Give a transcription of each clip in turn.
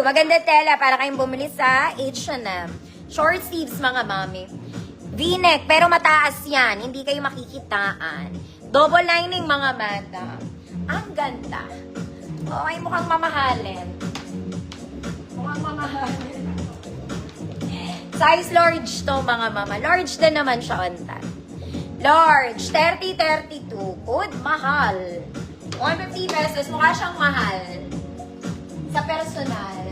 blue. Maganda tela para kayong bumili sa H&M. Short sleeves, mga mami. V-neck, pero mataas yan. Hindi kayo makikitaan. Double lining, mga madam. Ang ganda. Okay, mukhang mamahalin. Mukhang mamahalin. Size large to, mga mama. Large din naman siya on that. Large, 30-32. Good, mahal. 150 pesos. Mukha siyang mahal. Sa personal.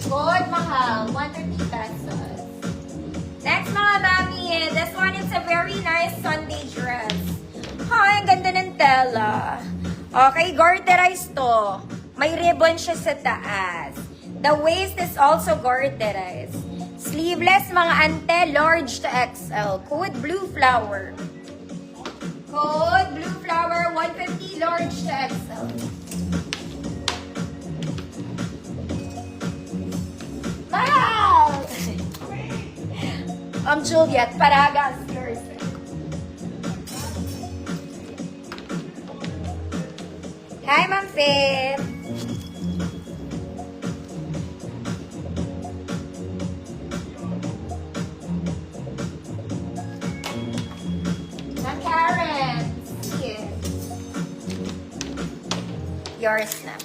Good, mahal. 150 pesos. Next, mga mami, this one is a very nice Sunday dress. Ay, ang ganda ng tela. Okay, garterized to. May ribbon siya sa taas. The waist is also garterized. Sleeveless, mga ante, large to XL. Code blue flower. Code blue flower, 150, large to XL. Wow! Juliet, Paragas, yours. Hi, Ma'am Faith. Ma'am Karen. Here. Yours na.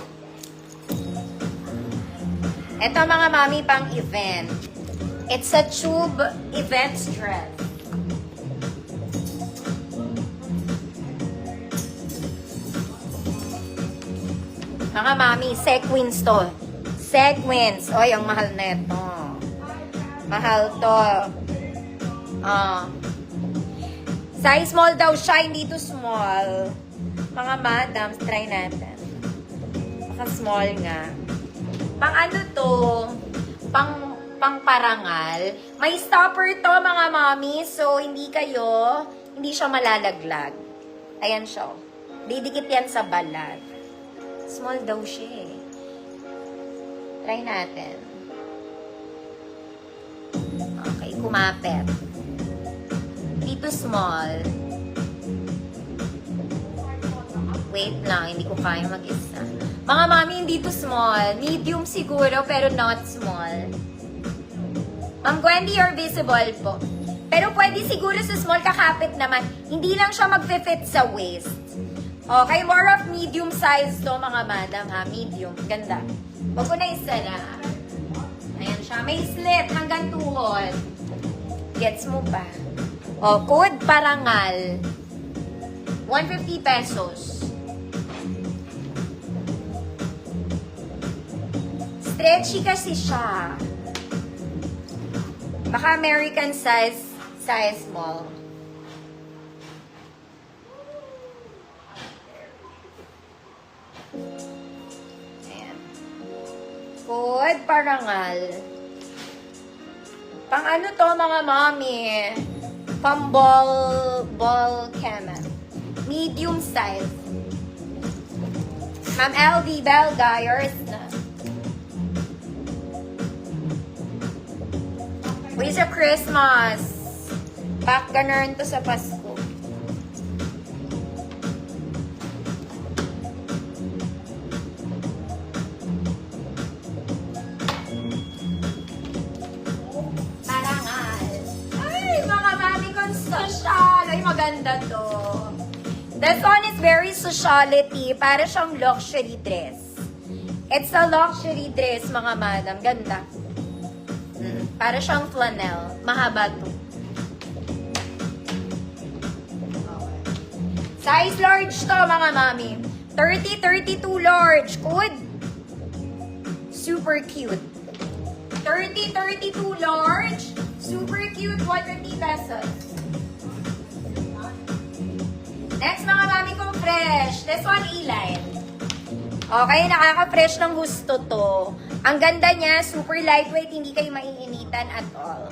Ito, mga mami, pang event. It's a tube event dress. Mga mami, sequins to. Sequins. Oy, ang mahal na ito. Mahal to. Size small daw siya, hindi to small. Mga madams, try natin. Baka small nga. Pang ano to? Pang parangal. May stopper to, mga mami. So, hindi siya malalaglag. Ayan siya. Didikit yan sa balat. Small daw siya eh. Try natin. Okay, kumapit. Dito small. Wait lang, hindi ko kaya mag-isa. Mga mami, hindi to small. Medium siguro, pero not small. Ma'am Gwendy, you're visible po. Pero pwede siguro sa small, kakapit naman. Hindi lang siya mag-fit sa waist. Okay, more of medium size to, mga madam, ha? Medium. Ganda. Wag ko na isa na. Ayan siya. May slit hanggang tuhod. Gets mo ba? O, code parangal. 150 pesos. Stretchy kasi siya. Baka American size small. Ayan. Good, parangal. Pang ano to, mga mami? Pang ball camel. Medium size. Ma'am LV Belga, yours na. Wish of Christmas. Back ganun to sa Pasko. Parangal. Ay, mga mami kong social. Ay, maganda to. This one is very sociality. Para siyang luxury dress. It's a luxury dress, mga madam. Ganda. Para siyang flannel. Mahaba to. Size large to, mga mami. 30-32 large. Good. Super cute. 30-32 large. Super cute. 150 pesos. Next, mga mami kong fresh. This one, E-line. Okay, nakaka-fresh ng gusto to. Ang ganda niya, super lightweight, hindi kayo maiinitan at all.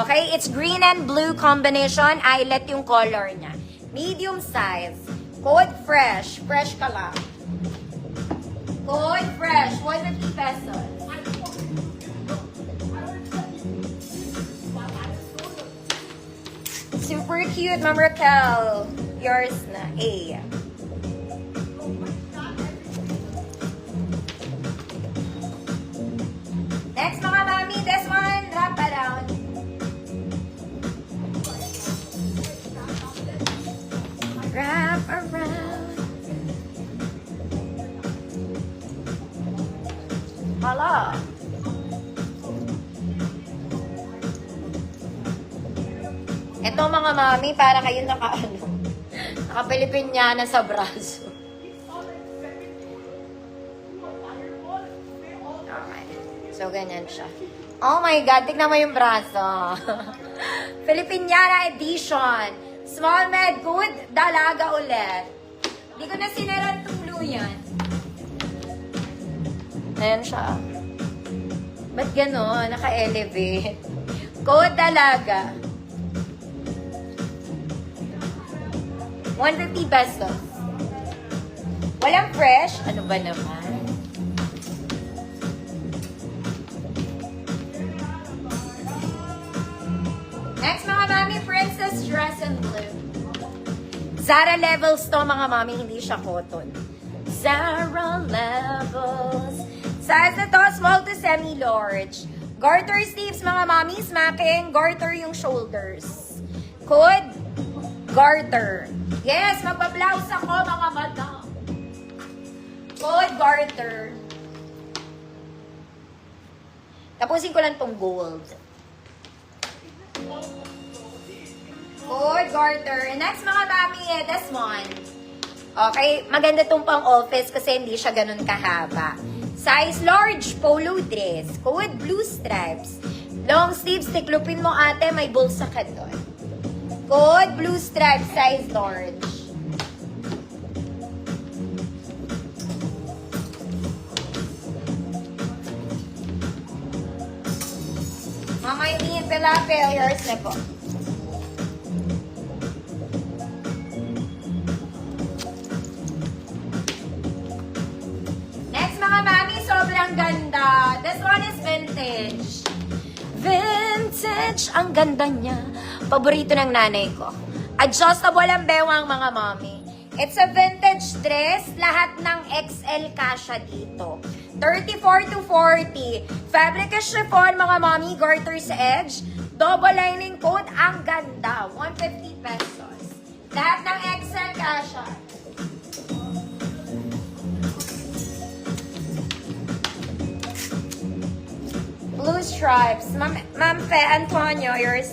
Okay, it's green and blue combination. Eyelet yung color niya. Medium size. Code fresh. Fresh ka lang. Code fresh. 150 pesos. Super cute, Ma'am Raquel. Yours na. A. Next mga mami, this one, wrap around. Wrap around. Hala. Ito mga mami, para kayo naka-Pilipinyana sa braso. Okay. So, ganyan siya. Oh my God, tignan mo yung braso. Pilipinyana edition. Small med, good, dalaga ulit. Hindi ko na sinaran tuluyan. Ayan siya. Ba't gano'n? Naka-elevate. Code dalaga. 150 pesos. Walang fresh? Ano ba naman? Next mga mami, princess dress in blue. Zara levels to mga mami, hindi siya cotton. Zara levels. Size na to, small to semi-large. Garter sleeves mga mami, smacking. Garter yung shoulders. Code, garter. Yes, magpa-blouse ako mga madam. Code, garter. Tapusin ko lang tong gold. Code, garter. And next mga mami, this one. Okay, maganda tong pang office kasi hindi siya ganun kahaba. Size large, polo dress. Code, blue stripes. Long sleeves, tiklupin mo ate, may bulsa ka doon. Code, blue stripes, size large. Mama, yung tilapia, yours na po. Next mga mami, sobrang ganda. This one is vintage. Vintage, ang ganda niya. Paborito ng nanay ko. Adjustable ang bewang mga mami. It's a vintage dress. Lahat ng XL kasha dito. 34 to 40. Fabric is chiffon mga mami. Garter sa edge. Double lining coat. Ang ganda. 150 pesos. Lahat ng XL kasha. Blue stripes. Ma'am Fe Antonio, yours.